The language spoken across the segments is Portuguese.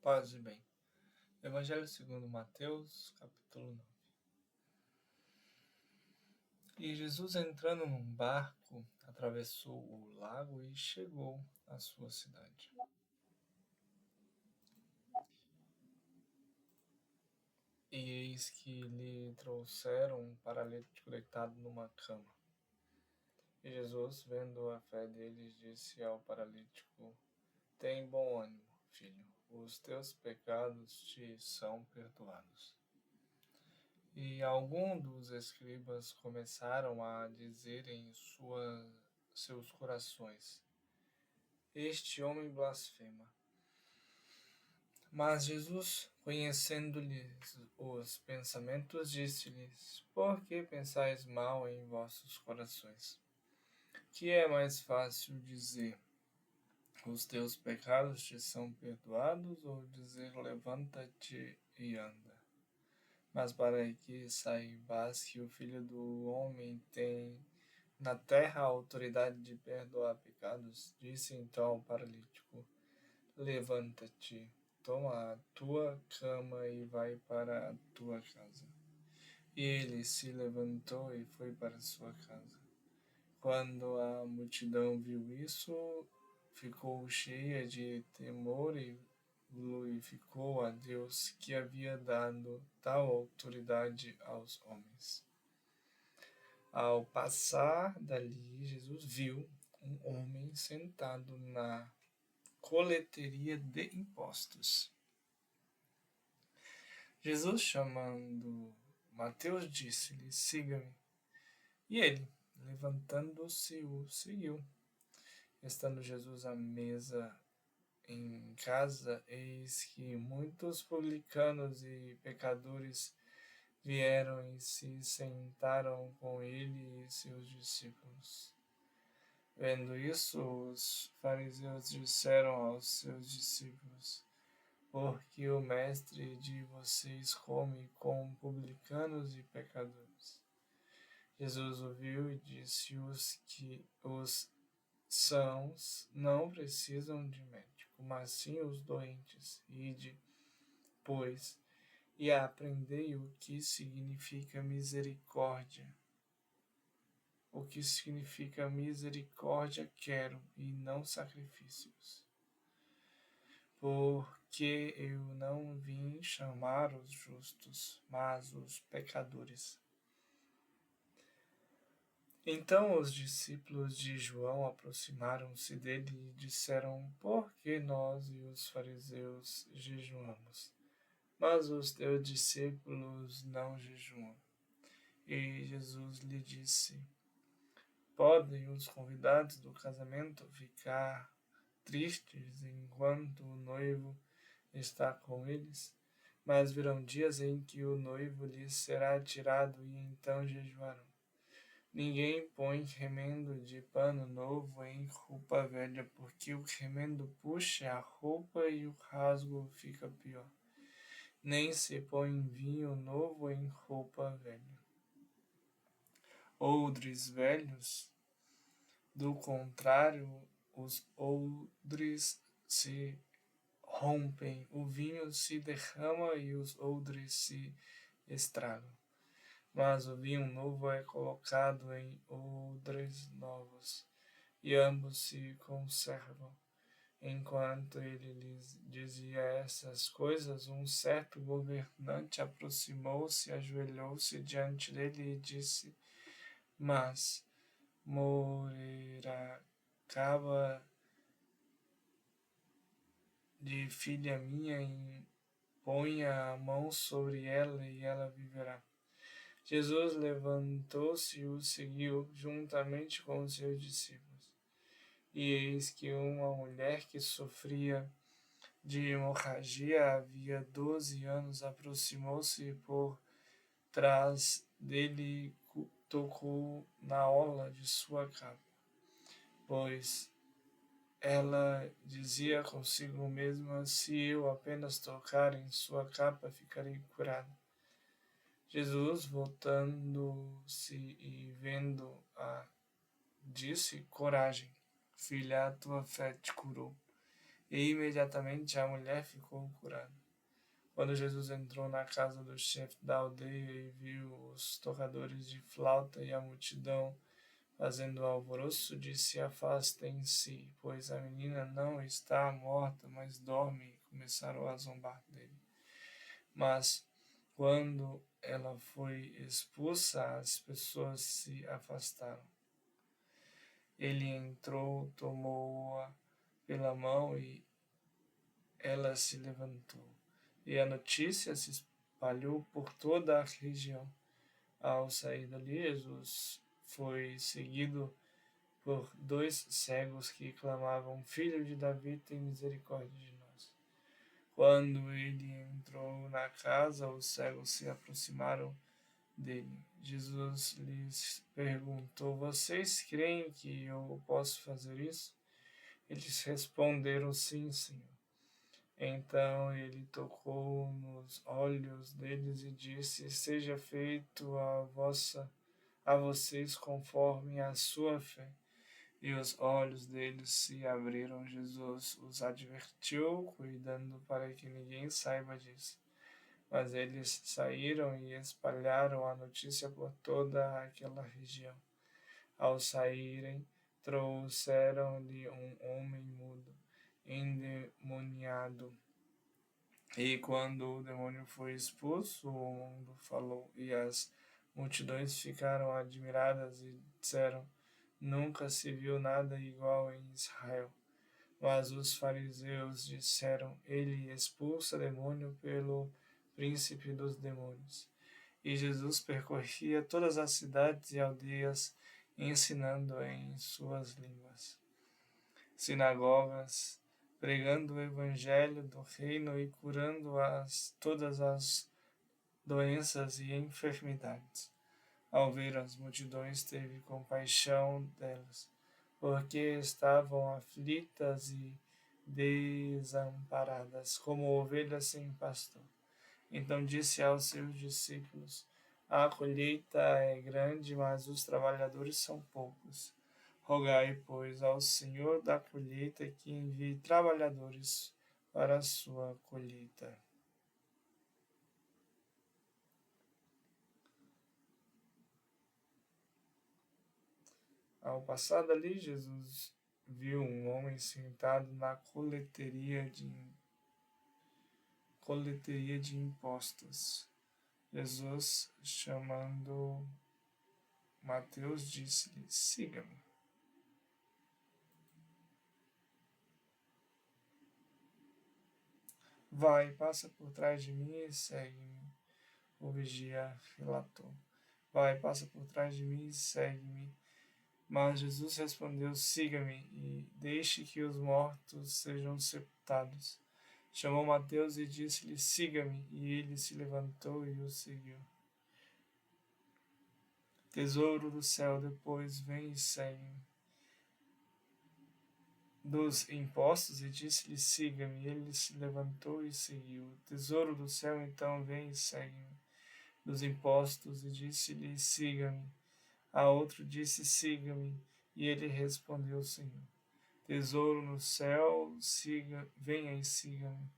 Paz e bem. Evangelho segundo Mateus, capítulo 9. E Jesus, entrando num barco, atravessou o lago e chegou à sua cidade. E eis que lhe trouxeram um paralítico deitado numa cama. E Jesus, vendo a fé deles, disse ao paralítico: Tem bom ânimo, filho, os teus pecados te são perdoados. E alguns dos escribas começaram a dizer em seus corações: Este homem blasfema. Mas Jesus, conhecendo-lhes os pensamentos, disse-lhes: Por que pensais mal em vossos corações? Que é mais fácil dizer: Os teus pecados te são perdoados, ou dizer: Levanta-te e anda? Mas para que saibas que o Filho do Homem tem na terra a autoridade de perdoar pecados, disse então ao paralítico: Levanta-te, toma a tua cama e vai para a tua casa. E ele se levantou e foi para sua casa. Quando a multidão viu isso, ficou cheia de temor e glorificou a Deus que havia dado tal autoridade aos homens. Ao passar dali, Jesus viu um homem sentado na coleteria de impostos. Jesus, chamando Mateus, disse-lhe: Siga-me. E ele, levantando-se, o seguiu. Estando Jesus à mesa em casa, eis que muitos publicanos e pecadores vieram e se sentaram com ele e seus discípulos. Vendo isso, os fariseus disseram aos seus discípulos: Porque o mestre de vocês come com publicanos e pecadores. Jesus ouviu e disse: Os sãos não precisam de médico, mas sim os doentes. Ide, pois, e aprendei o que significa misericórdia. O que significa misericórdia quero, e não sacrifícios. Porque eu não vim chamar os justos, mas os pecadores. Então os discípulos de João aproximaram-se dele e disseram: Por que nós e os fariseus jejuamos, mas os teus discípulos não jejuam? E Jesus lhe disse: Podem os convidados do casamento ficar tristes enquanto o noivo está com eles? Mas virão dias em que o noivo lhes será tirado e então jejuarão. Ninguém põe remendo de pano novo em roupa velha, porque o remendo puxa a roupa e o rasgo fica pior. Nem se põe vinho novo em roupa velha. Odres velhos, do contrário, os odres se rompem, o vinho se derrama e os odres se estragam. Mas o vinho novo é colocado em odres novos, e ambos se conservam. Enquanto ele lhes dizia essas coisas, um certo governante aproximou-se, ajoelhou-se diante dele e disse: Mas morrerá acaba de filha minha, ponha a mão sobre ela e ela viverá. Jesus levantou-se e o seguiu, juntamente com os seus discípulos. E eis que uma mulher que sofria de hemorragia havia 12 anos aproximou-se por trás dele e tocou na orla de sua capa, pois ela dizia consigo mesma: Se eu apenas tocar em sua capa, ficarei curada. Jesus, voltando-se e vendo-a, disse: Coragem, filha, a tua fé te curou. e imediatamente a mulher ficou curada. Quando Jesus entrou na casa do chefe da aldeia e viu os tocadores de flauta e a multidão fazendo alvoroço, disse: Afastem-se, pois a menina não está morta, mas dorme. E começaram a zombar dele. Mas quando ela foi expulsa, as pessoas se afastaram. Ele entrou, tomou-a pela mão e ela se levantou. E a notícia se espalhou por toda a região. Ao sair dali, Jesus foi seguido por 2 cegos que clamavam: Filho de Davi, tem misericórdia de nós. Quando ele entrou na casa, os cegos se aproximaram dele. Jesus lhes perguntou: Vocês creem que eu posso fazer isso? Eles responderam: Sim, Senhor. Então ele tocou nos olhos deles e disse: Seja feito a vocês conforme a sua fé. E os olhos deles se abriram. Jesus os advertiu, cuidando para que ninguém saiba disso. Mas eles saíram e espalharam a notícia por toda aquela região. Ao saírem, trouxeram-lhe um homem mudo, endemoniado. E quando o demônio foi expulso, o mundo falou, e as multidões ficaram admiradas e disseram: Nunca se viu nada igual em Israel. Mas os fariseus disseram: Ele expulsa demônio pelo príncipe dos demônios. E Jesus percorria todas as cidades e aldeias, ensinando em suas línguas, sinagogas, pregando o evangelho do reino e curando todas as doenças e enfermidades. Ao ver as multidões, teve compaixão delas, porque estavam aflitas e desamparadas, como ovelhas sem pastor. Então disse aos seus discípulos: A colheita é grande, mas os trabalhadores são poucos. Rogai, pois, ao Senhor da colheita que envie trabalhadores para a sua colheita. Ao passar dali, Jesus viu um homem sentado na coleteria de impostos. Jesus, chamando Mateus, disse-lhe: Siga-me. Vai, passa por trás de mim e segue-me. O vigia relatou: Vai, passa por trás de mim e segue-me. Mas Jesus respondeu: Siga-me e deixe que os mortos sejam sepultados. Chamou Mateus e disse-lhe: Siga-me. E ele se levantou e o seguiu. Tesouro do céu, depois vem e segue-me. Dos impostos, e disse-lhe: Siga-me. Ele se levantou e seguiu. Tesouro do céu, então vem e segue-me. Dos impostos, e disse-lhe: Siga-me. A outro disse: Siga-me. E ele respondeu: Senhor, tesouro no céu, venha e siga-me.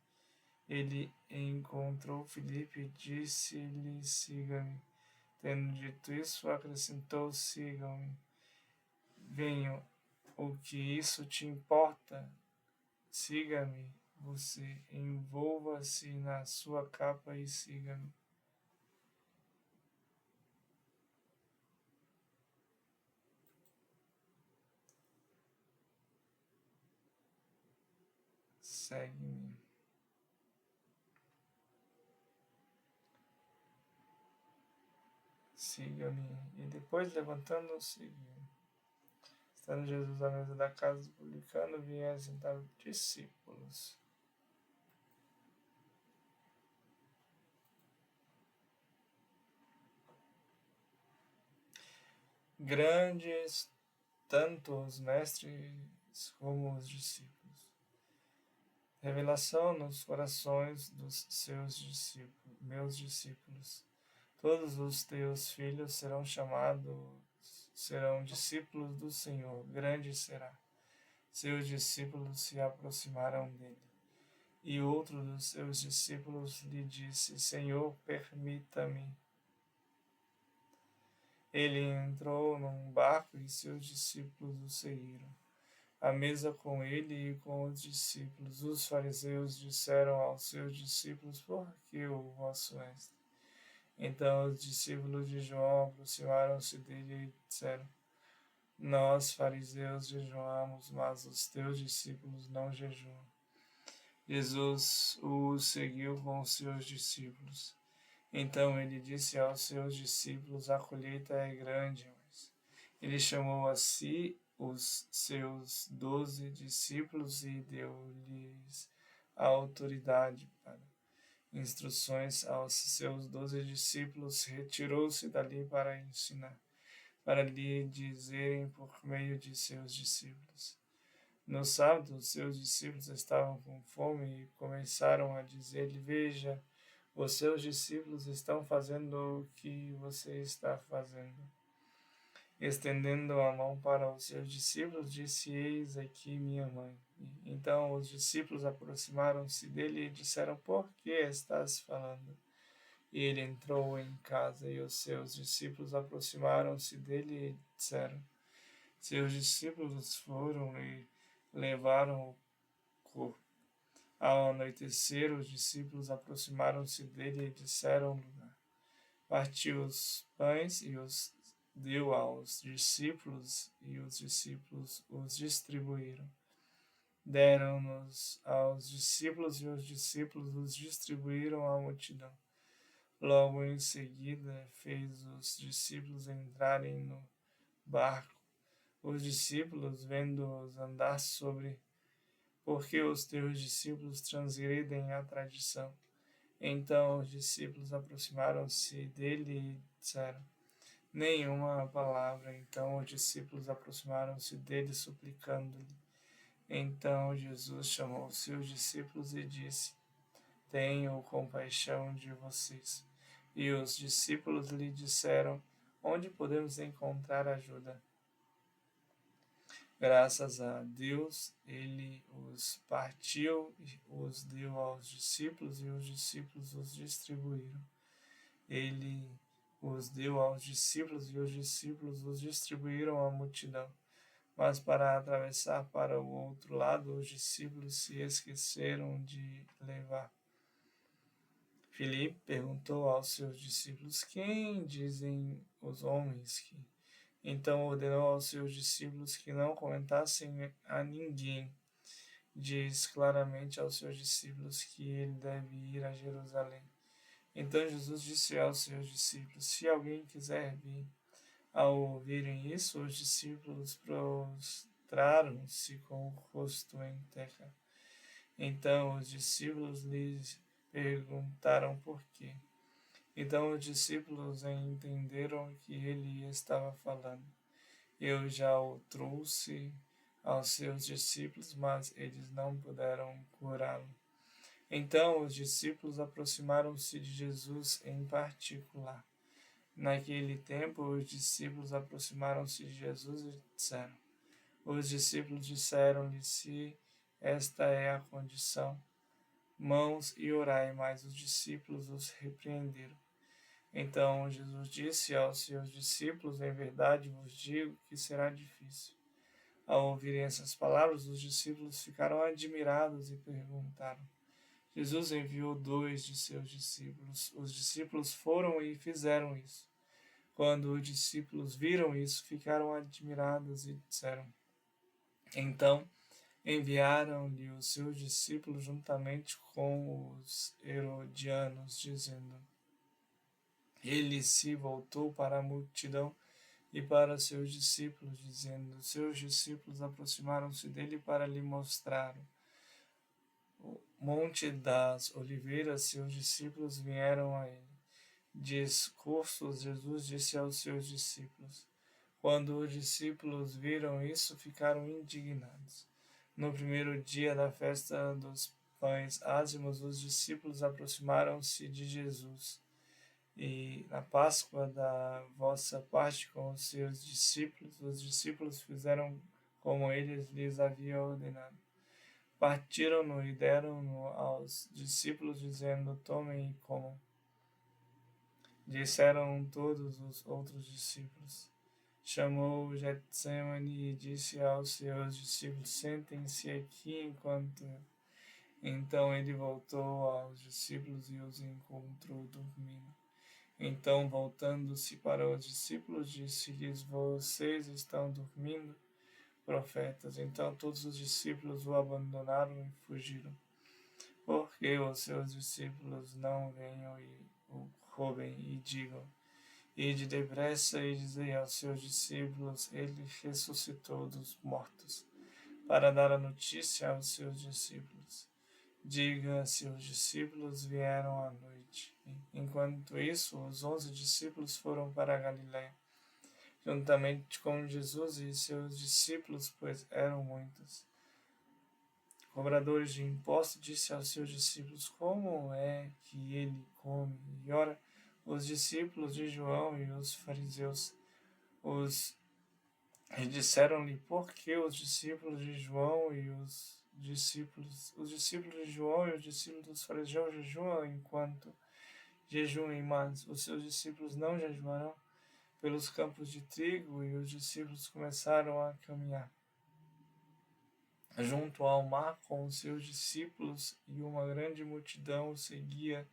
Ele encontrou Filipe e disse-lhe: Siga-me. Tendo dito isso, acrescentou: Sigam-me. Venham, o que isso te importa? Siga-me. Você envolva-se na sua capa e siga-me. Segue-me. Siga-me. E depois, levantando-se, seguiu. Estando Jesus à mesa da casa do publicano, vieram sentar os discípulos. Grandes, tanto os mestres como os discípulos. Revelação nos corações dos seus discípulos, meus discípulos. Todos os teus filhos serão discípulos do Senhor. Grande será seus discípulos se aproximaram dele. E outro dos seus discípulos lhe disse: Senhor, permita-me. Ele entrou num barco e seus discípulos o seguiram. À mesa com ele e com os discípulos, os fariseus disseram aos seus discípulos: Por que o vosso mestre? Então os discípulos de João aproximaram-se dele e disseram: Nós, fariseus, jejuamos, mas os teus discípulos não jejuam. Jesus os seguiu com os seus discípulos. Então ele disse aos seus discípulos: A colheita é grande, mas ele chamou a si os seus 12 discípulos e deu-lhes a autoridade para instruções aos seus 12 discípulos. Retirou-se dali para ensinar, para lhe dizerem por meio de seus discípulos. No sábado, seus discípulos estavam com fome e começaram a dizer-lhe: Veja, os seus discípulos estão fazendo o que você está fazendo. Estendendo a mão para os seus discípulos, disse: Eis aqui minha mãe. Então os discípulos aproximaram-se dele e disseram: Por que estás falando? E ele entrou em casa e os seus discípulos aproximaram-se dele e disseram: Seus discípulos foram e levaram o corpo. Ao anoitecer, os discípulos aproximaram-se dele e disseram: Partiu os pães e os deu aos discípulos, e os discípulos os distribuíram. Deram-nos aos discípulos, e os discípulos os distribuíram à multidão. Logo em seguida, fez os discípulos entrarem no barco. Os discípulos, vendo-os andar sobre, porque os teus discípulos transgridem a tradição. Então os discípulos aproximaram-se dele e disseram: Nenhuma palavra. Então os discípulos aproximaram-se dele, suplicando-lhe. Então Jesus chamou os seus discípulos e disse: Tenho compaixão de vocês. E os discípulos lhe disseram: Onde podemos encontrar ajuda? Graças a Deus, ele os partiu e os deu aos discípulos, e os discípulos os distribuíram. Ele os deu aos discípulos, e os discípulos os distribuíram à multidão. Mas para atravessar para o outro lado, os discípulos se esqueceram de levar. Filipe perguntou aos seus discípulos: Quem dizem os homens que... Então ordenou aos seus discípulos que não comentassem a ninguém. Diz claramente aos seus discípulos que ele deve ir a Jerusalém. Então Jesus disse aos seus discípulos: Se alguém quiser vir. Ao ouvirem isso, os discípulos prostraram-se com o rosto em terra. Então os discípulos lhes perguntaram por quê. Então os discípulos entenderam que ele estava falando. Eu já o trouxe aos seus discípulos, mas eles não puderam curá-lo. Então os discípulos aproximaram-se de Jesus em particular. Naquele tempo, os discípulos aproximaram-se de Jesus e disseram: Os discípulos disseram-lhe: Se esta é a condição, mãos e orai, mas os discípulos os repreenderam. Então Jesus disse aos seus discípulos: Em verdade vos digo que será difícil. Ao ouvirem essas palavras, os discípulos ficaram admirados e perguntaram: Jesus enviou 2 de seus discípulos. Os discípulos foram e fizeram isso. Quando os discípulos viram isso, ficaram admirados e disseram: Então enviaram-lhe os seus discípulos juntamente com os herodianos, dizendo: Ele se voltou para a multidão e para seus discípulos, dizendo: Seus discípulos aproximaram-se dele para lhe mostrar o Monte das Oliveiras. Seus discípulos vieram a ele. Discursos, Jesus disse aos seus discípulos. Quando os discípulos viram isso, ficaram indignados. No primeiro dia da festa dos pães ázimos, os discípulos aproximaram-se de Jesus. E na Páscoa da vossa parte com os seus discípulos, os discípulos fizeram como ele lhes havia ordenado. Partiram-no e deram-no aos discípulos, dizendo: tomem e comam. Disseram todos os outros discípulos. Chamou Getsemane e disse aos seus discípulos: sentem-se aqui enquanto eu. Então ele voltou aos discípulos e os encontrou dormindo. Então, voltando-se para os discípulos, disse-lhes: vocês estão dormindo, profetas? Então todos os discípulos o abandonaram e fugiram. Porque os seus discípulos não venham e o roubem e digam: ide depressa e dizei aos seus discípulos: ele ressuscitou dos mortos, para dar a notícia aos seus discípulos. Diga: seus discípulos vieram à noite. Enquanto isso, os 11 discípulos foram para a Galiléia, juntamente com Jesus e seus discípulos, pois eram muitos. Cobradores de impostos disse aos seus discípulos: como é que ele come e ora? Os discípulos de João e os fariseus e disseram-lhe: por que os discípulos de João e os discípulos de João e os discípulos dos fariseus jejuam enquanto jejuem, mas os seus discípulos não jejuarão? Pelos campos de trigo, e os discípulos começaram a caminhar junto ao mar com os seus discípulos, e uma grande multidão o seguia.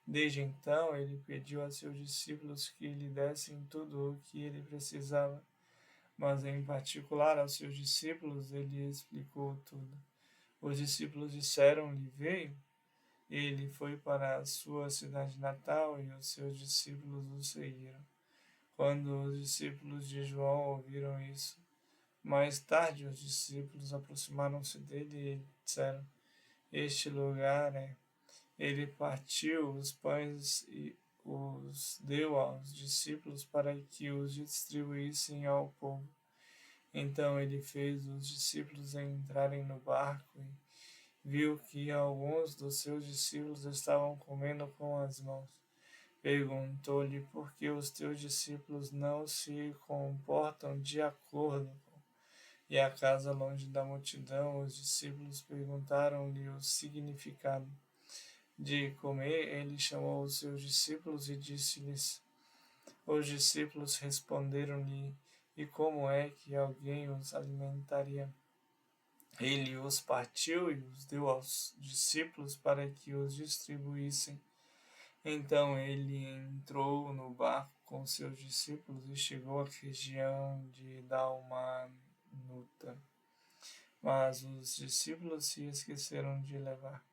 Desde então, ele pediu a seus discípulos que lhe dessem tudo o que ele precisava, mas em particular aos seus discípulos ele explicou tudo. Os discípulos disseram-lhe: veio. Ele foi para a sua cidade natal e os seus discípulos o seguiram. Quando os discípulos de João ouviram isso, mais tarde os discípulos aproximaram-se dele e disseram: este lugar é. Ele partiu os pães e os deu aos discípulos para que os distribuíssem ao povo. Então ele fez os discípulos entrarem no barco e viu que alguns dos seus discípulos estavam comendo com as mãos. Perguntou-lhe: por que os teus discípulos não se comportam de acordo com... E a casa longe da multidão, os discípulos perguntaram-lhe o significado de comer. Ele chamou os seus discípulos e disse-lhes. Os discípulos responderam-lhe: e como é que alguém os alimentaria? Ele os partiu e os deu aos discípulos para que os distribuíssem. Então ele entrou no barco com seus discípulos e chegou à região de Dalmanuta. Mas os discípulos se esqueceram de levar.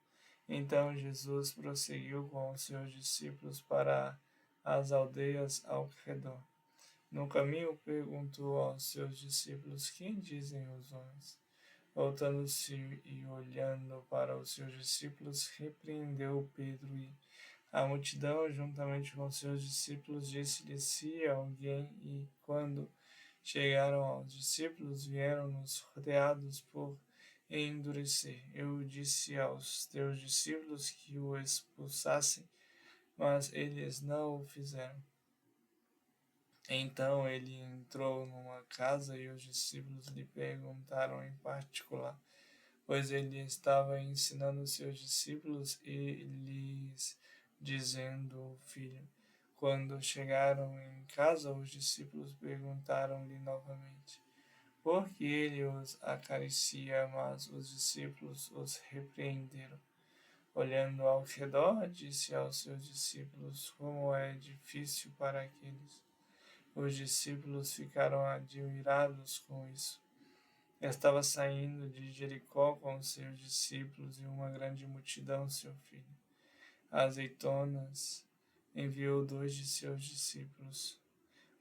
Então Jesus prosseguiu com os seus discípulos para as aldeias ao redor. No caminho perguntou aos seus discípulos: quem dizem os homens? Voltando-se e olhando para os seus discípulos, repreendeu Pedro e a multidão, juntamente com seus discípulos, disse-lhe: se alguém... E quando chegaram aos discípulos, vieram-nos rodeados por endurecer. Eu disse aos teus discípulos que o expulsassem, mas eles não o fizeram. Então ele entrou numa casa e os discípulos lhe perguntaram em particular, pois ele estava ensinando seus discípulos e lhes dizendo: filho. Quando chegaram em casa, os discípulos perguntaram-lhe novamente por que ele os acaricia, mas os discípulos os repreenderam. Olhando ao redor, disse aos seus discípulos: como é difícil para aqueles. Os discípulos ficaram admirados com isso. Estava saindo de Jericó com seus discípulos e uma grande multidão, seu filho. Azeitonas enviou 2 de seus discípulos.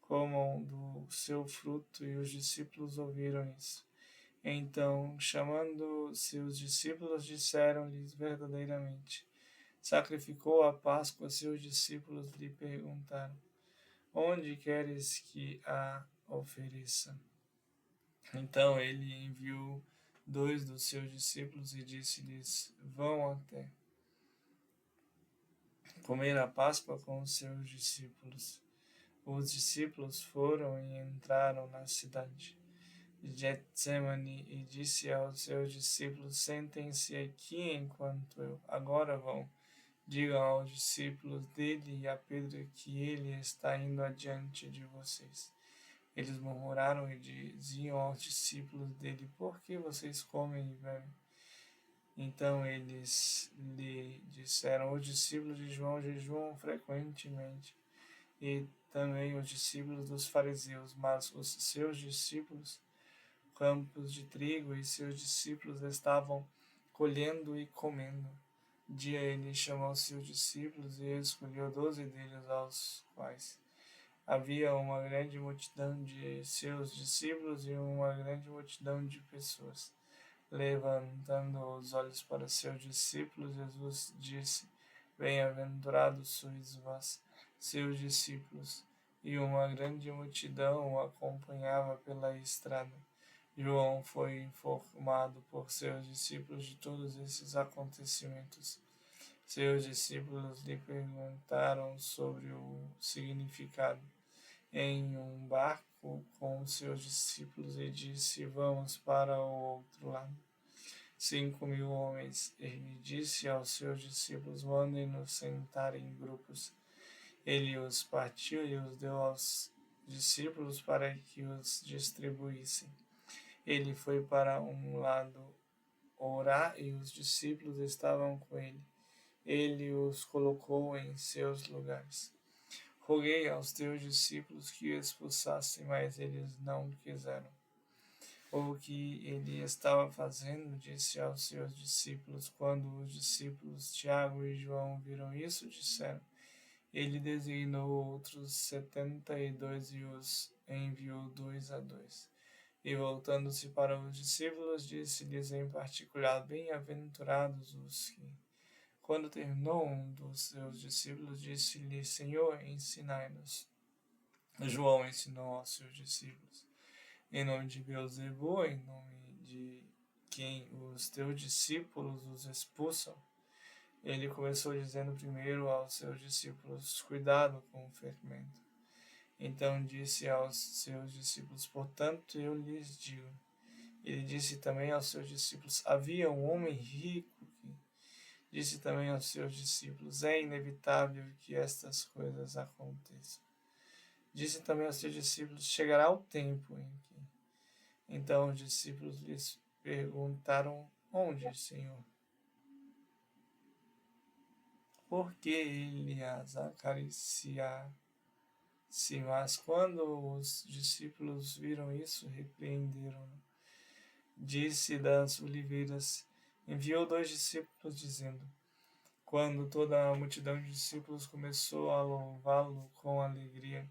Comam do seu fruto, e os discípulos ouviram isso. Então, chamando seus discípulos, disseram-lhes verdadeiramente: sacrificou a Páscoa. Seus discípulos lhe perguntaram: onde queres que a ofereça? Então ele enviou 2 dos seus discípulos e disse-lhes: vão até comer a Páscoa com os seus discípulos. Os discípulos foram e entraram na cidade. Getsemane e disse aos seus discípulos: sentem-se aqui enquanto eu agora vão. Digam aos discípulos dele e a Pedro que ele está indo adiante de vocês. Eles murmuraram e diziam aos discípulos dele: por que vocês comem e bebem? Então eles lhe disseram: os discípulos de João jejuam frequentemente, e também os discípulos dos fariseus, mas os seus discípulos campos de trigo e seus discípulos estavam colhendo e comendo. Um dia ele chamou seus discípulos e escolheu 12 deles, aos quais havia uma grande multidão de seus discípulos e uma grande multidão de pessoas. Levantando os olhos para seus discípulos, Jesus disse: bem-aventurados sois vós, seus discípulos. E uma grande multidão o acompanhava pela estrada. João foi informado por seus discípulos de todos esses acontecimentos. Seus discípulos lhe perguntaram sobre o significado em um barco com seus discípulos e disse: vamos para o outro lado. 5.000 homens. Ele disse aos seus discípulos: mandem-nos sentar em grupos. Ele os partiu e os deu aos discípulos para que os distribuíssem. Ele foi para um lado orar e os discípulos estavam com ele. Ele os colocou em seus lugares. Roguei aos teus discípulos que expulsassem, mas eles não quiseram. O que ele estava fazendo, disse aos seus discípulos. Quando os discípulos Tiago e João viram isso, disseram: ele designou outros 72 e os enviou 2 a 2. E voltando-se para os discípulos, disse-lhes em particular: bem-aventurados os que... Quando terminou, um dos seus discípulos disse-lhe: Senhor, ensinai-nos. João ensinou aos seus discípulos: em nome de Beelzebul, em nome de quem os teus discípulos os expulsam. Ele começou dizendo primeiro aos seus discípulos: cuidado com o fermento. Então disse aos seus discípulos: portanto eu lhes digo. Ele disse também aos seus discípulos: havia um homem rico que disse também aos seus discípulos: é inevitável que estas coisas aconteçam. Disse também aos seus discípulos: chegará o tempo em que... Então os discípulos lhes perguntaram: onde, Senhor? Porque ele as acariciasse. Mas quando os discípulos viram isso, repreenderam-no. Disse das oliveiras: enviou 2 discípulos, dizendo: quando toda a multidão de discípulos começou a louvá-lo com alegria: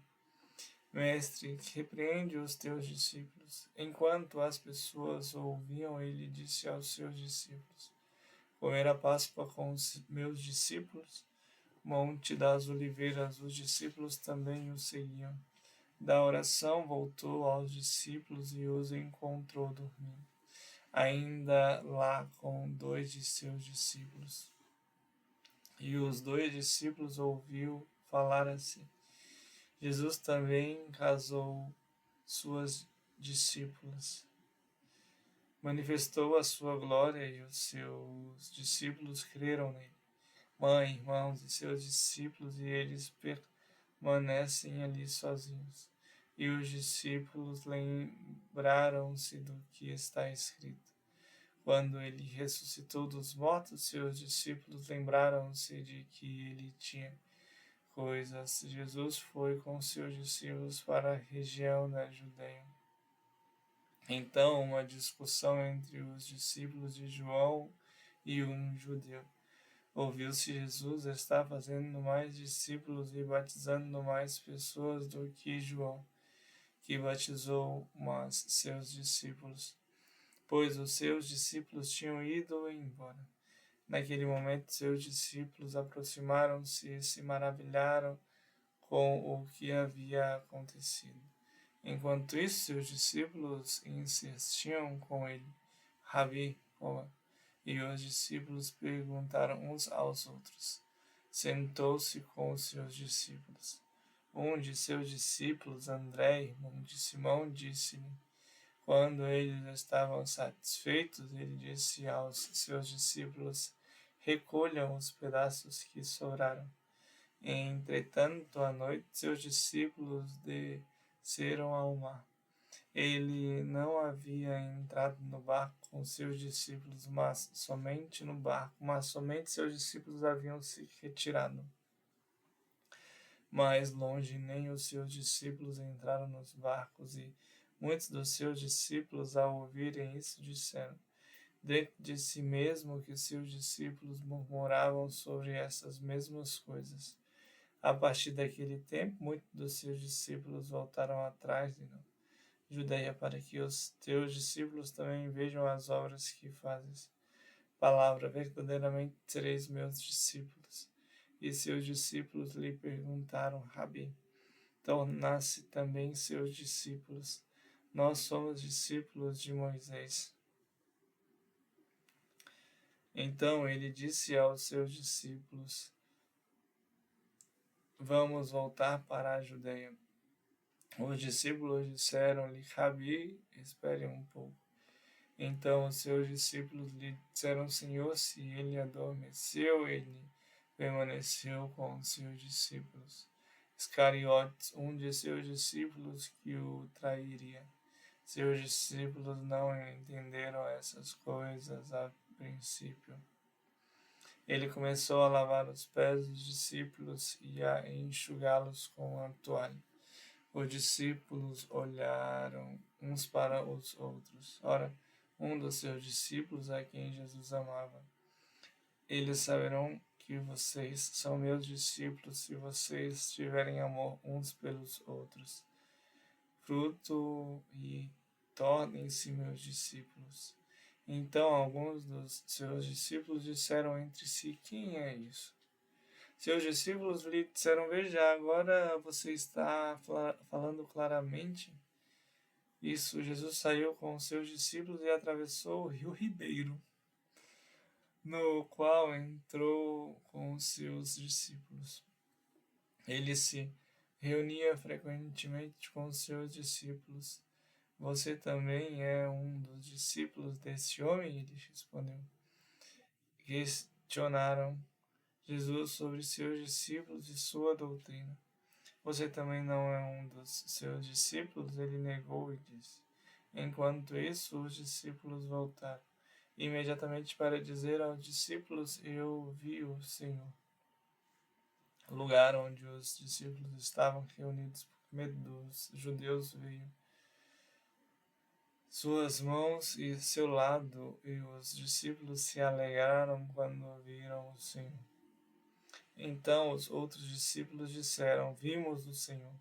Mestre, repreende os teus discípulos. Enquanto as pessoas ouviam, ele disse aos seus discípulos: comer a Páscoa com os meus discípulos? Monte das Oliveiras, os discípulos também o seguiam. Da oração voltou aos discípulos e os encontrou dormindo, ainda lá com 2 de seus discípulos. E os 2 discípulos ouviu falar assim: Jesus também casou suas discípulas. Manifestou a sua glória e os seus discípulos creram nele. Mãe, irmãos e seus discípulos, e eles permanecem ali sozinhos. E os discípulos lembraram-se do que está escrito. Quando ele ressuscitou dos mortos, seus discípulos lembraram-se de que ele tinha coisas. Jesus foi com seus discípulos para a região da Judeia. Então, uma discussão entre os discípulos de João e um judeu. Ouviu-se Jesus está fazendo mais discípulos e batizando mais pessoas do que João, que batizou mas seus discípulos, pois os seus discípulos tinham ido embora. Naquele momento, seus discípulos aproximaram-se e se maravilharam com o que havia acontecido. Enquanto isso, seus discípulos insistiam com ele: Rabi, coma. E os discípulos perguntaram uns aos outros. Sentou-se com os seus discípulos. Um de seus discípulos, André, irmão de Simão, disse-lhe: Quando eles estavam satisfeitos, ele disse aos seus discípulos: recolham os pedaços que sobraram. Entretanto, à noite, seus discípulos desceram ao mar. Ele não havia entrado no barco com seus discípulos, mas somente seus discípulos haviam se retirado. Mais longe, nem os seus discípulos entraram nos barcos, e muitos dos seus discípulos, ao ouvirem isso, disseram dentro de si mesmo que seus discípulos murmuravam sobre essas mesmas coisas. A partir daquele tempo, muitos dos seus discípulos voltaram atrás de Judeia, para que os teus discípulos também vejam as obras que fazes. Palavra, verdadeiramente sereis meus discípulos. E seus discípulos lhe perguntaram: Rabi, tornasse também seus discípulos? Nós somos discípulos de Moisés. Então ele disse aos seus discípulos: vamos voltar para a Judeia. Os discípulos disseram-lhe: Rabi, espere um pouco. Então os seus discípulos lhe disseram: Senhor, se ele adormeceu, ele permaneceu com os seus discípulos. Iscariotes, um de seus discípulos, que o trairia. Seus discípulos não entenderam essas coisas a princípio. Ele começou a lavar os pés dos discípulos e a enxugá-los com a toalha. Os discípulos olharam uns para os outros. Ora, um dos seus discípulos, a quem Jesus amava: eles saberão que vocês são meus discípulos se vocês tiverem amor uns pelos outros. Fruto e tornem-se meus discípulos. Então alguns dos seus discípulos disseram entre si: quem é isso? Seus discípulos lhe disseram: veja, agora você está falando claramente. Isso, Jesus saiu com seus discípulos e atravessou o rio Ribeiro, no qual entrou com os seus discípulos. Ele se reunia frequentemente com os seus discípulos. Você também é um dos discípulos desse homem? Ele respondeu. Questionaram Jesus sobre seus discípulos e sua doutrina. Você também não é um dos seus discípulos? Ele negou e disse. Enquanto isso, os discípulos voltaram imediatamente para dizer aos discípulos: eu vi o Senhor. O lugar onde os discípulos estavam reunidos por medo dos judeus veio suas mãos e seu lado, e os discípulos se alegraram quando viram o Senhor. Então os outros discípulos disseram: vimos o Senhor.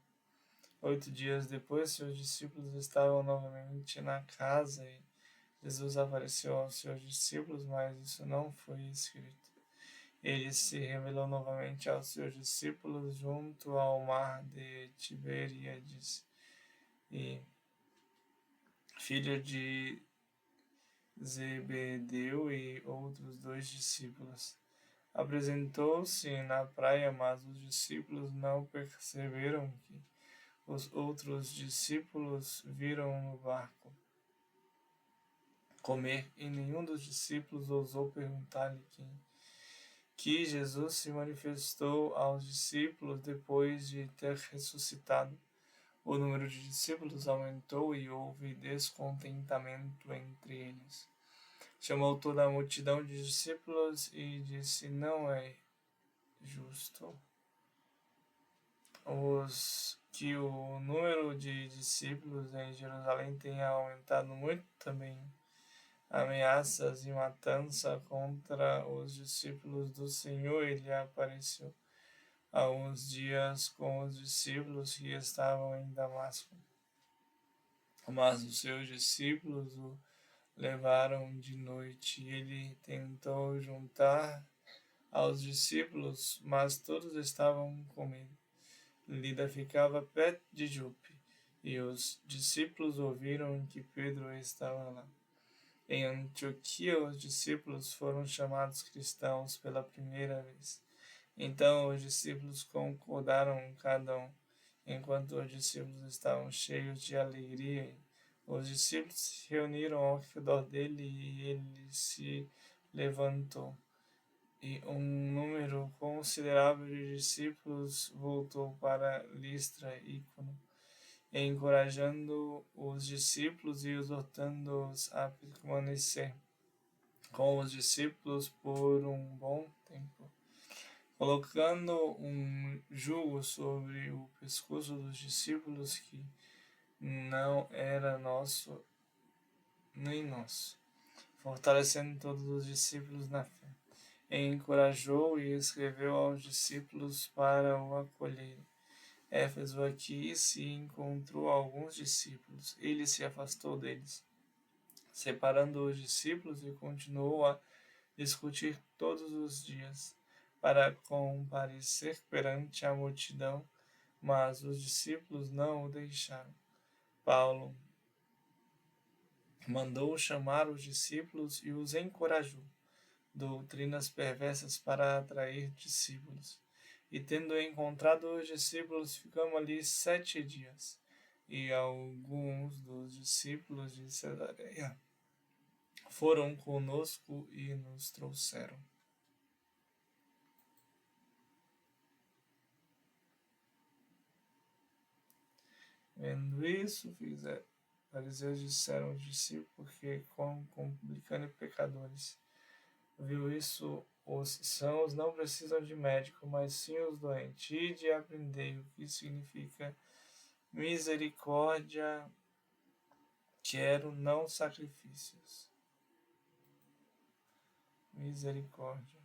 8 dias depois, seus discípulos estavam novamente na casa e Jesus apareceu aos seus discípulos, mas isso não foi escrito. Ele se revelou novamente aos seus discípulos junto ao mar de Tiberíades e filho de Zebedeu e outros 2 discípulos. Apresentou-se na praia, mas os discípulos não perceberam que os outros discípulos viram no barco comer, e nenhum dos discípulos ousou perguntar-lhe que Jesus se manifestou aos discípulos depois de ter ressuscitado. O número de discípulos aumentou e houve descontentamento entre eles. Chamou toda a multidão de discípulos e disse: não é justo que o número de discípulos em Jerusalém tenha aumentado muito também. Ameaças e matança contra os discípulos do Senhor. Ele apareceu há uns dias com os discípulos que estavam em Damasco. Mas os seus discípulos o levaram de noite. Ele tentou juntar aos discípulos, mas todos estavam com medo. Lida ficava perto de Jope, e os discípulos ouviram que Pedro estava lá. Em Antioquia, os discípulos foram chamados cristãos pela primeira vez. Então os discípulos concordaram cada um, enquanto os discípulos estavam cheios de alegria, e Os discípulos se reuniram ao redor dele e ele se levantou. E um número considerável de discípulos voltou para Listra e Íconio, encorajando os discípulos e exortando-os a permanecer com os discípulos por um bom tempo, colocando um jugo sobre o pescoço dos discípulos que não era nosso nem nosso, fortalecendo todos os discípulos na fé. Encorajou e escreveu aos discípulos para o acolherem. Éfeso aqui se encontrou alguns discípulos. Ele se afastou deles, separando os discípulos, e continuou a discutir todos os dias para comparecer perante a multidão, mas os discípulos não o deixaram. Paulo mandou chamar os discípulos e os encorajou. Doutrinas perversas para atrair discípulos. E tendo encontrado os discípulos, ficamos ali 7 dias. E alguns dos discípulos de Cesareia foram conosco e nos trouxeram. Vendo isso, fariseus disseram aos discípulos, porque com publicanos e pecadores. Viu isso, os sãos não precisam de médico, mas sim os doentes. Ide e aprendei o que significa misericórdia, quero, não sacrifícios. Misericórdia.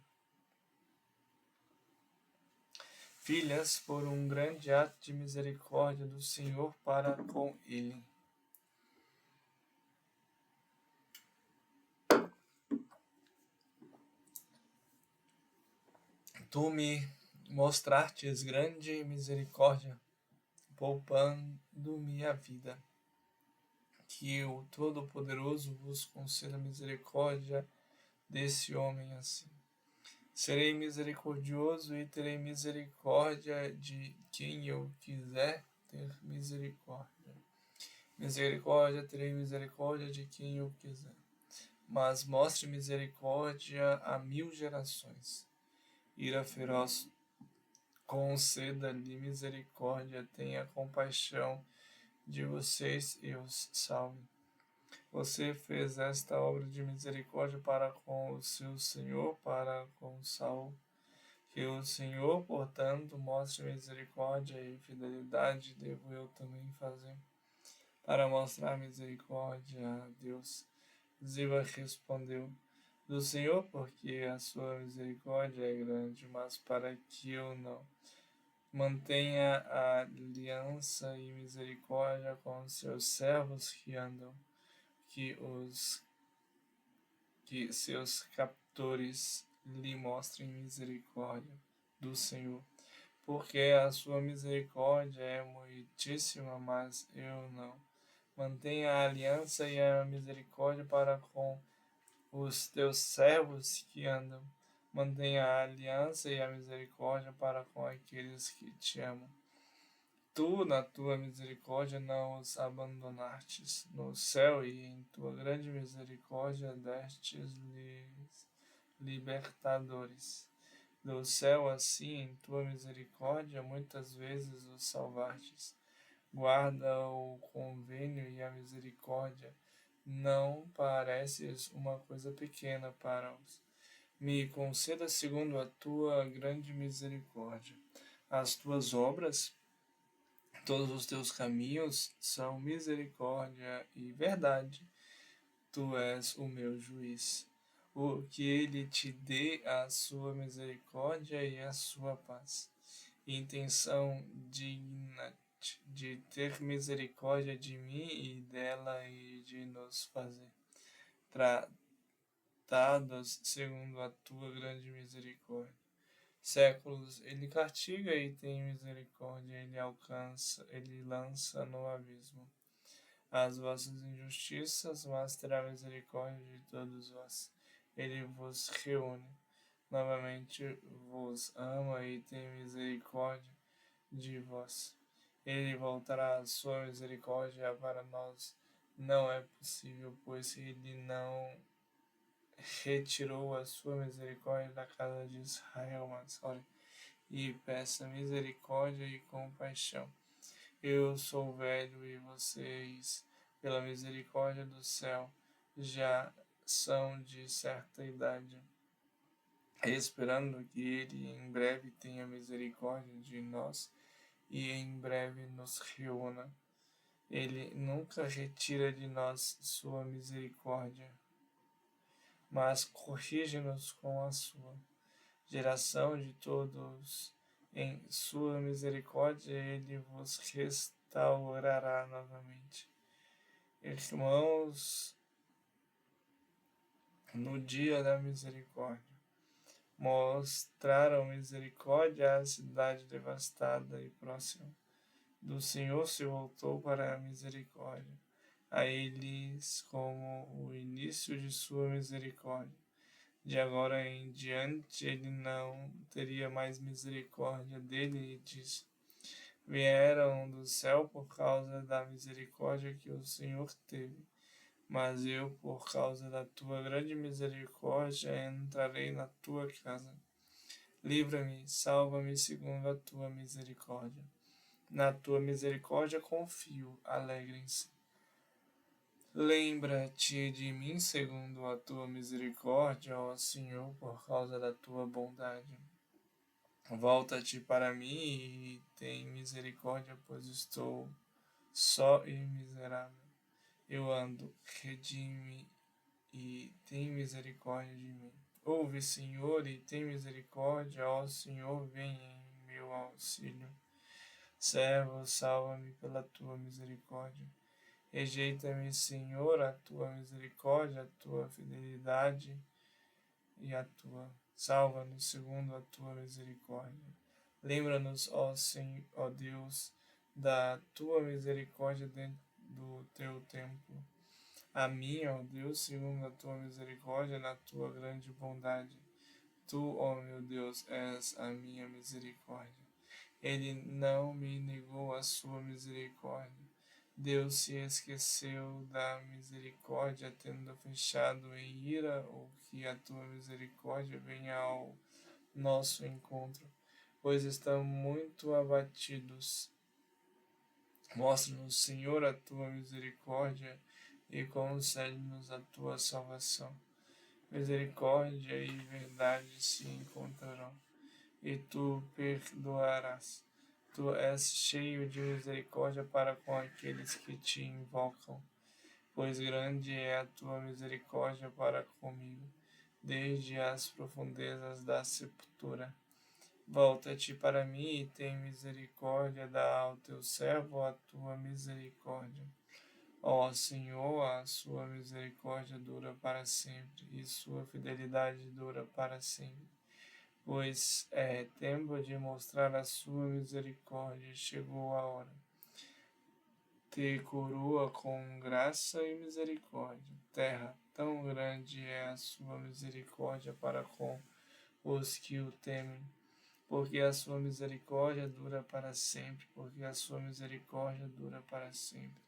Filhas, por um grande ato de misericórdia do Senhor para com ele. Tu me mostrastes grande misericórdia, poupando-me a vida. Que o Todo-Poderoso vos conceda misericórdia desse homem assim. Serei misericordioso e terei misericórdia de quem eu quiser ter misericórdia. Misericórdia, terei misericórdia de quem eu quiser. Mas mostre misericórdia a 1000 gerações. Ira feroz, conceda-lhe misericórdia, tenha compaixão de vocês e os salve. Você fez esta obra de misericórdia para com o seu Senhor, para com Saul. Que o Senhor, portanto, mostre misericórdia e fidelidade, devo eu também fazer, para mostrar misericórdia a Deus. Ziba respondeu, do Senhor, porque a sua misericórdia é grande, mas para que eu não mantenha a aliança e misericórdia com os seus servos que andam, que seus captores lhe mostrem misericórdia do Senhor, porque a sua misericórdia é muitíssima, mas eu não. Mantenha a aliança e a misericórdia para com os teus servos que andam. Mantenha a aliança e a misericórdia para com aqueles que te amam. Tu, na tua misericórdia, não os abandonastes no céu, e em tua grande misericórdia destes-lhes libertadores. Do céu, assim, em tua misericórdia, muitas vezes os salvastes. Guarda o convênio e a misericórdia. Não pareces uma coisa pequena para os. Me conceda segundo a tua grande misericórdia. As tuas obras, todos os teus caminhos são misericórdia e verdade. Tu és o meu juiz. O que ele te dê a sua misericórdia e a sua paz. Intenção digna de ter misericórdia de mim e dela e de nos fazer tratados segundo a tua grande misericórdia. Séculos ele castiga e tem misericórdia, ele lança no abismo as vossas injustiças, mas terá misericórdia de todos vós. Ele vos reúne, novamente vos ama e tem misericórdia de vós. Ele voltará a sua misericórdia para nós, não é possível, pois ele não retirou a sua misericórdia da casa de Israel, mas ore e peça misericórdia e compaixão. Eu sou velho e vocês, pela misericórdia do céu, já são de certa idade, esperando que ele em breve tenha misericórdia de nós e em breve nos reúna. Ele nunca retira de nós sua misericórdia, mas corrige-nos com a sua. Geração de todos, em sua misericórdia ele vos restaurará novamente. Irmãos, no dia da misericórdia, mostraram misericórdia à cidade devastada e próxima. Do Senhor se voltou para a misericórdia, a eles como o início de sua misericórdia. De agora em diante ele não teria mais misericórdia dele e disse: vieram do céu por causa da misericórdia que o Senhor teve. Mas eu, por causa da tua grande misericórdia, entrarei na tua casa. Livra-me, salva-me segundo a tua misericórdia. Na tua misericórdia confio, alegrem-se. Lembra-te de mim segundo a tua misericórdia, ó Senhor, por causa da tua bondade. Volta-te para mim e tem misericórdia, pois estou só e miserável. Eu ando, redime e tem misericórdia de mim. Ouve, Senhor, e tem misericórdia, ó Senhor, vem em meu auxílio. Servo, salva-me pela tua misericórdia. Rejeita-me, Senhor, a tua misericórdia, a tua fidelidade e a tua. Salva-nos segundo a tua misericórdia. Lembra-nos, ó Senhor, ó Deus, da tua misericórdia dentro do teu templo. A mim, ó Deus, segundo a tua misericórdia, na tua grande bondade. Tu, ó meu Deus, és a minha misericórdia. Ele não me negou a sua misericórdia. Deus se esqueceu da misericórdia, tendo fechado em ira o que a tua misericórdia venha ao nosso encontro, pois estamos muito abatidos. Mostra-nos, Senhor, a tua misericórdia e concede-nos a tua salvação. Misericórdia e verdade se encontrarão, e tu perdoarás. Tu és cheio de misericórdia para com aqueles que te invocam, pois grande é a tua misericórdia para comigo, desde as profundezas da sepultura. Volta-te para mim e tem misericórdia, dá ao teu servo a tua misericórdia. Ó Senhor, a sua misericórdia dura para sempre, e sua fidelidade dura para sempre. Pois é tempo de mostrar a sua misericórdia, chegou a hora. Te coroa com graça e misericórdia. Terra, tão grande é a sua misericórdia para com os que o temem. Porque a sua misericórdia dura para sempre, porque a sua misericórdia dura para sempre.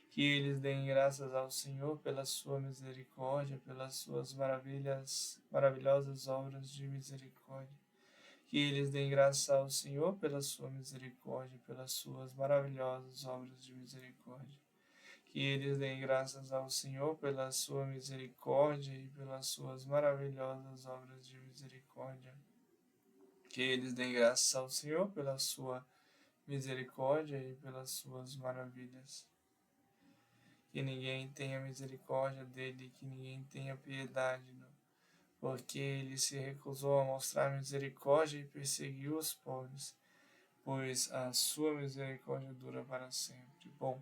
Que eles deem graças ao Senhor pela sua misericórdia, pelas suas maravilhosas obras de misericórdia. Que eles deem graças ao Senhor pela sua misericórdia, pelas suas maravilhosas obras de misericórdia. Que eles deem graças ao Senhor pela sua misericórdia e pelas suas maravilhosas obras de misericórdia. Que eles deem graças ao Senhor pela sua misericórdia e pelas suas maravilhas. Que ninguém tenha misericórdia dele, que ninguém tenha piedade, porque ele se recusou a mostrar misericórdia e perseguiu os pobres, pois a sua misericórdia dura para sempre. Bom,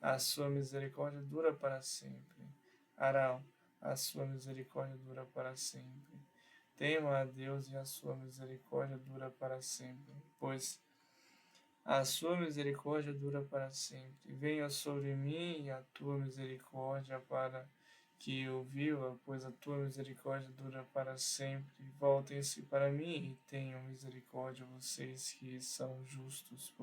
a sua misericórdia dura para sempre. Arão, a sua misericórdia dura para sempre. Tema a Deus e a sua misericórdia dura para sempre, pois a sua misericórdia dura para sempre. Venha sobre mim a tua misericórdia para que eu viva, pois a tua misericórdia dura para sempre. Voltem-se para mim e tenham misericórdia vocês que são justos,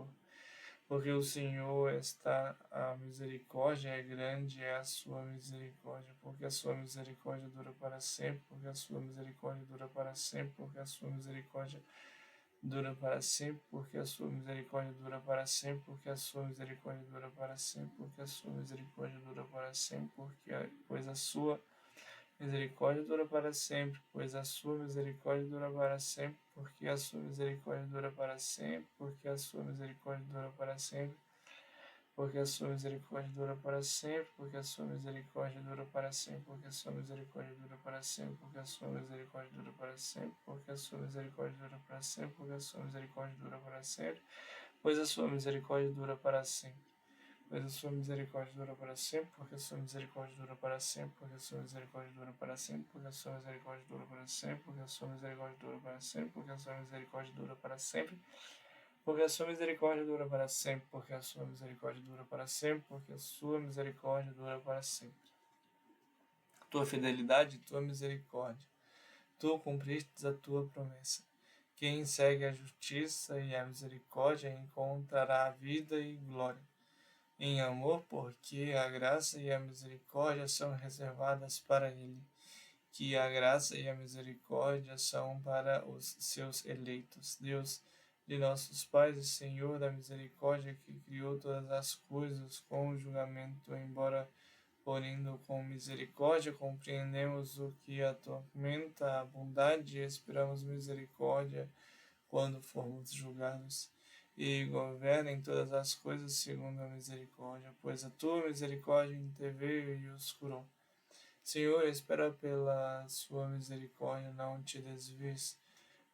Porque o Senhor está, a misericórdia é grande, é a sua misericórdia, porque a sua misericórdia dura para sempre, porque a sua misericórdia dura para sempre, porque a sua misericórdia dura para sempre, porque a sua misericórdia dura para sempre, porque a sua misericórdia dura para sempre, porque a sua misericórdia dura para sempre, pois a sua misericórdia dura para sempre, pois a sua misericórdia dura para sempre, porque a sua misericórdia dura para sempre, porque a sua misericórdia dura para sempre, porque a sua misericórdia dura para sempre, porque a sua misericórdia dura para sempre, porque a sua misericórdia dura para sempre, porque a sua misericórdia dura para sempre, porque a sua misericórdia dura para sempre, porque a sua misericórdia dura para sempre, pois a sua misericórdia dura para sempre. Pois a sua misericórdia dura para sempre, porque a sua misericórdia dura para sempre, porque a sua misericórdia dura para sempre, porque a sua misericórdia dura para sempre, porque a sua misericórdia dura para sempre, porque a sua misericórdia dura para sempre, porque a sua misericórdia dura para sempre, porque a sua misericórdia dura para sempre, porque a sua misericórdia dura para sempre. Tua fidelidade e tua misericórdia, tu cumpristes a tua promessa. Quem segue a justiça e a misericórdia encontrará a vida e glória. Em amor, porque a graça e a misericórdia são reservadas para ele, que a graça e a misericórdia são para os seus eleitos. Deus de nossos pais e Senhor da misericórdia, que criou todas as coisas com julgamento, embora porém com misericórdia compreendemos o que atormenta a bondade e esperamos misericórdia quando formos julgados, e governa em todas as coisas segundo a misericórdia, pois a tua misericórdia interveio e os curou. Senhor, espera pela sua misericórdia, não te desvies,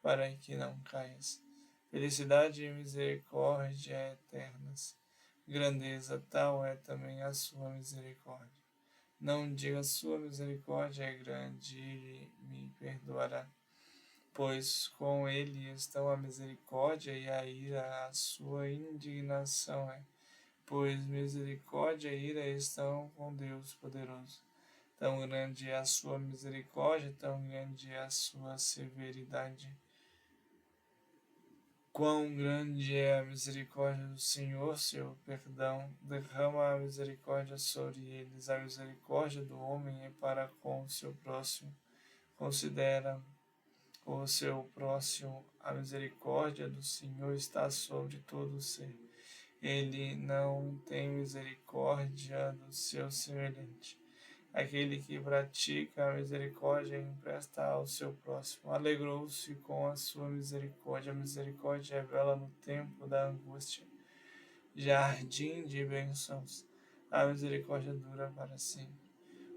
para que não caias. Felicidade e misericórdia eternas. Grandeza tal é também a sua misericórdia. Não diga sua misericórdia é grande e me perdoará, pois com ele estão a misericórdia e a ira, a sua indignação é. Pois misericórdia e ira estão com Deus poderoso. Tão grande é a sua misericórdia, tão grande é a sua severidade. Quão grande é a misericórdia do Senhor, seu perdão, derrama a misericórdia sobre eles. A misericórdia do homem é para com o seu próximo. Considera o seu próximo, a misericórdia do Senhor está sobre todo o ser. Ele não tem misericórdia do seu semelhante. Aquele que pratica a misericórdia empresta ao seu próximo. Alegrou-se com a sua misericórdia. A misericórdia é bela no tempo da angústia. Jardim de bênçãos. A misericórdia dura para sempre.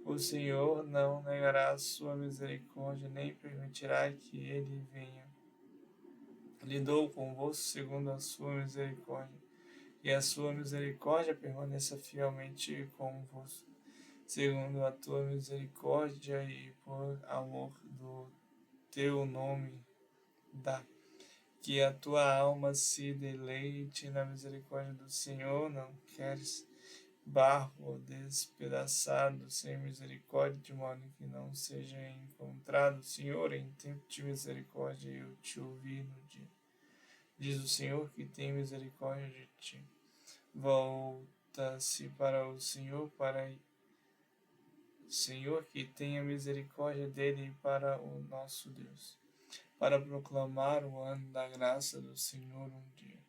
O Senhor não negará a sua misericórdia, nem permitirá que ele venha. Lidou convosco segundo a sua misericórdia, e a sua misericórdia permaneça fielmente convosco, segundo a tua misericórdia e por amor do teu nome dá. Que a tua alma se deleite na misericórdia do Senhor, não queres barro despedaçado sem misericórdia, de modo que não seja encontrado. Senhor, em tempo de misericórdia eu te ouvi no dia. Diz o Senhor que tem misericórdia de ti. Volta-se para o Senhor, Senhor que tenha misericórdia dele e para o nosso Deus, para proclamar o ano da graça do Senhor um dia,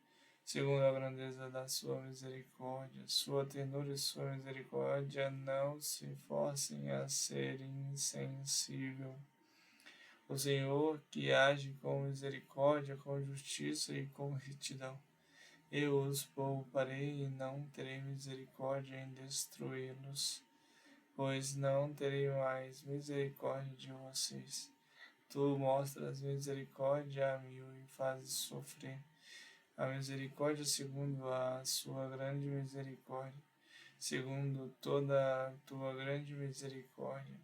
segundo a grandeza da sua misericórdia, sua ternura e sua misericórdia não se forcem a ser insensível. O Senhor que age com misericórdia, com justiça e com retidão. Eu os pouparei e não terei misericórdia em destruí-los, pois não terei mais misericórdia de vocês. Tu mostras misericórdia a mil e fazes sofrer. A misericórdia segundo a sua grande misericórdia, segundo toda a tua grande misericórdia,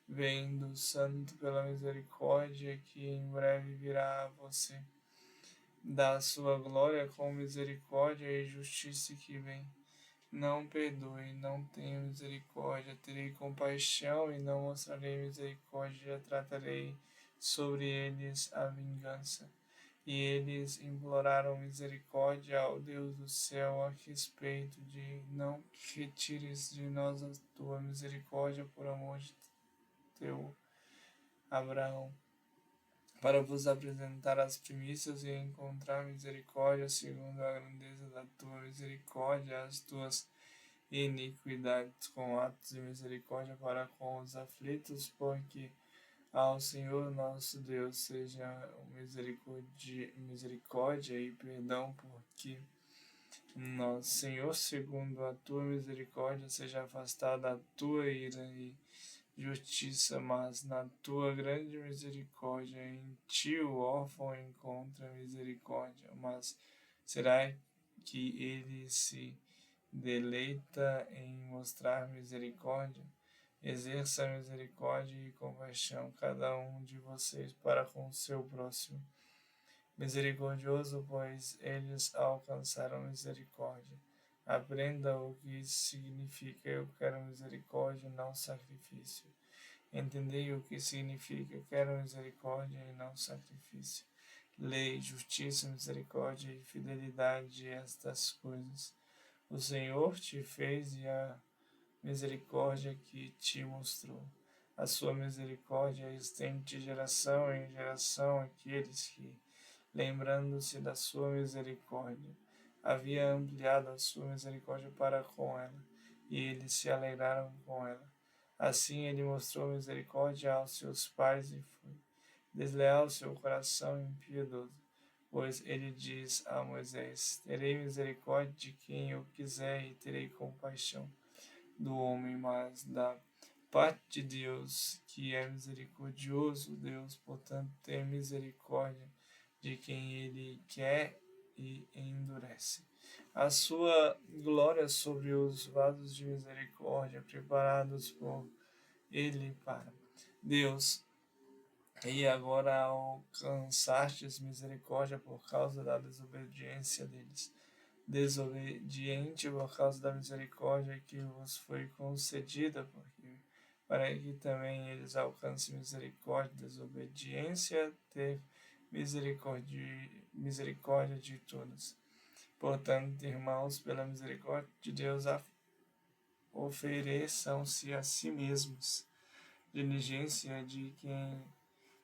vem do Santo pela misericórdia que em breve virá a você. Da sua glória com misericórdia e justiça que vem. Não perdoe, não tenha misericórdia, terei compaixão e não mostrarei misericórdia, tratarei sobre eles a vingança. E eles imploraram misericórdia ao Deus do céu a respeito de não retires de nós a tua misericórdia por amor de teu Abraão, para vos apresentar as primícias e encontrar misericórdia segundo a grandeza da tua misericórdia, as tuas iniquidades com atos de misericórdia para com os aflitos, porque ao Senhor nosso Deus seja misericórdia e perdão, porque nosso Senhor, segundo a tua misericórdia, seja afastada a tua ira e justiça, mas na tua grande misericórdia em ti o órfão encontra misericórdia, mas será que ele se deleita em mostrar misericórdia? Exerça misericórdia e compaixão cada um de vocês para com o seu próximo. Misericordioso, pois eles alcançaram misericórdia. Aprenda o que significa eu quero misericórdia, não sacrifício. Entendei o que significa eu quero misericórdia e não sacrifício. Lei, justiça, misericórdia e fidelidade, estas coisas o Senhor te fez e a misericórdia que te mostrou. A sua misericórdia estende de geração em geração aqueles que, lembrando-se da sua misericórdia, havia ampliado a sua misericórdia para com ela, e eles se alegraram com ela. Assim ele mostrou misericórdia aos seus pais e foi desleal seu coração impiedoso, pois ele diz a Moisés: terei misericórdia de quem eu quiser e terei compaixão do homem, mas da parte de Deus, que é misericordioso, Deus, portanto, tem misericórdia de quem ele quer e endurece a sua glória sobre os vasos de misericórdia preparados por ele para Deus. E agora alcançastes misericórdia por causa da desobediência deles. Desobediente por causa da misericórdia que vos foi concedida, porque para que também eles alcancem misericórdia, desobediência, ter misericórdia de todos. Portanto, irmãos, pela misericórdia de Deus, ofereçam-se a si mesmos, diligência de quem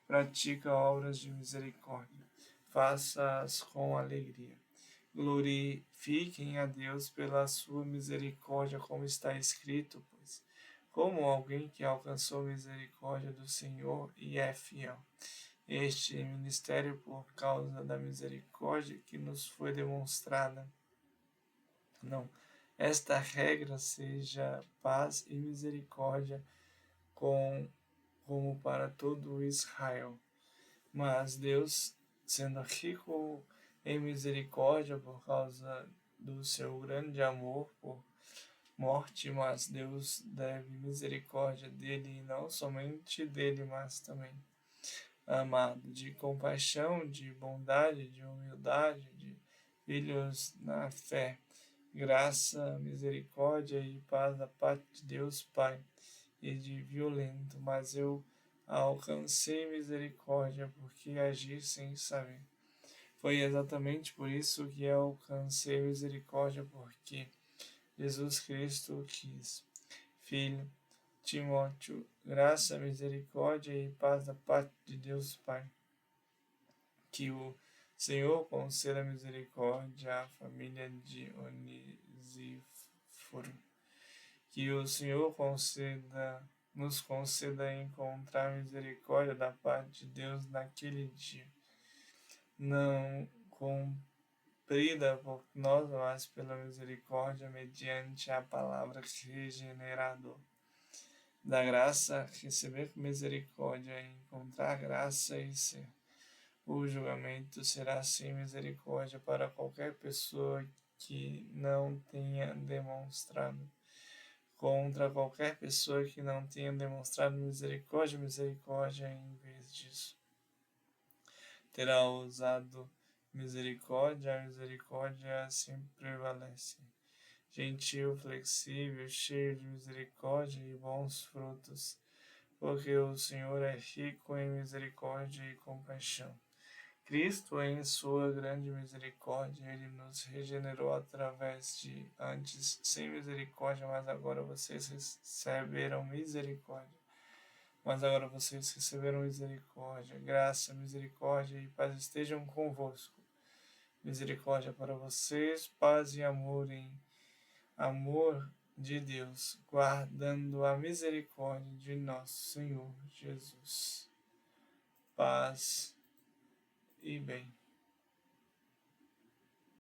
pratica obras de misericórdia, faça-as com alegria. Glorifiquem a Deus pela sua misericórdia, como está escrito, pois, como alguém que alcançou misericórdia do Senhor e é fiel. Este ministério, por causa da misericórdia que nos foi demonstrada, não, esta regra seja paz e misericórdia como para todo Israel. Mas Deus, sendo rico em misericórdia por causa do seu grande amor por morte, mas Deus deve misericórdia dele, e não somente dele, mas também amado, de compaixão, de bondade, de humildade, de filhos na fé, graça, misericórdia e paz da parte de Deus Pai e de violento, mas eu alcancei misericórdia porque agi sem saber. Foi exatamente por isso que eu alcancei misericórdia, porque Jesus Cristo quis. Filho Timóteo, graça, misericórdia e paz da parte de Deus Pai. Que o Senhor conceda misericórdia à família de Onesíforo. Que o Senhor nos conceda encontrar misericórdia da parte de Deus naquele dia, não cumprida por nós, mas pela misericórdia mediante a palavra regenerador. Da graça, receber misericórdia, encontrar graça e ser. O julgamento será sem misericórdia para qualquer pessoa que não tenha demonstrado contra qualquer pessoa que não tenha demonstrado misericórdia em vez disso. Terá usado misericórdia, a misericórdia sempre prevalece. Gentil, flexível, cheio de misericórdia e bons frutos, porque o Senhor é rico em misericórdia e compaixão. Cristo, em sua grande misericórdia, ele nos regenerou através de antes sem misericórdia, mas agora vocês receberam misericórdia. Mas agora vocês receberam misericórdia, graça, misericórdia e paz estejam convosco. Misericórdia para vocês, paz e amor em amor de Deus, guardando a misericórdia de nosso Senhor Jesus. Paz e bem.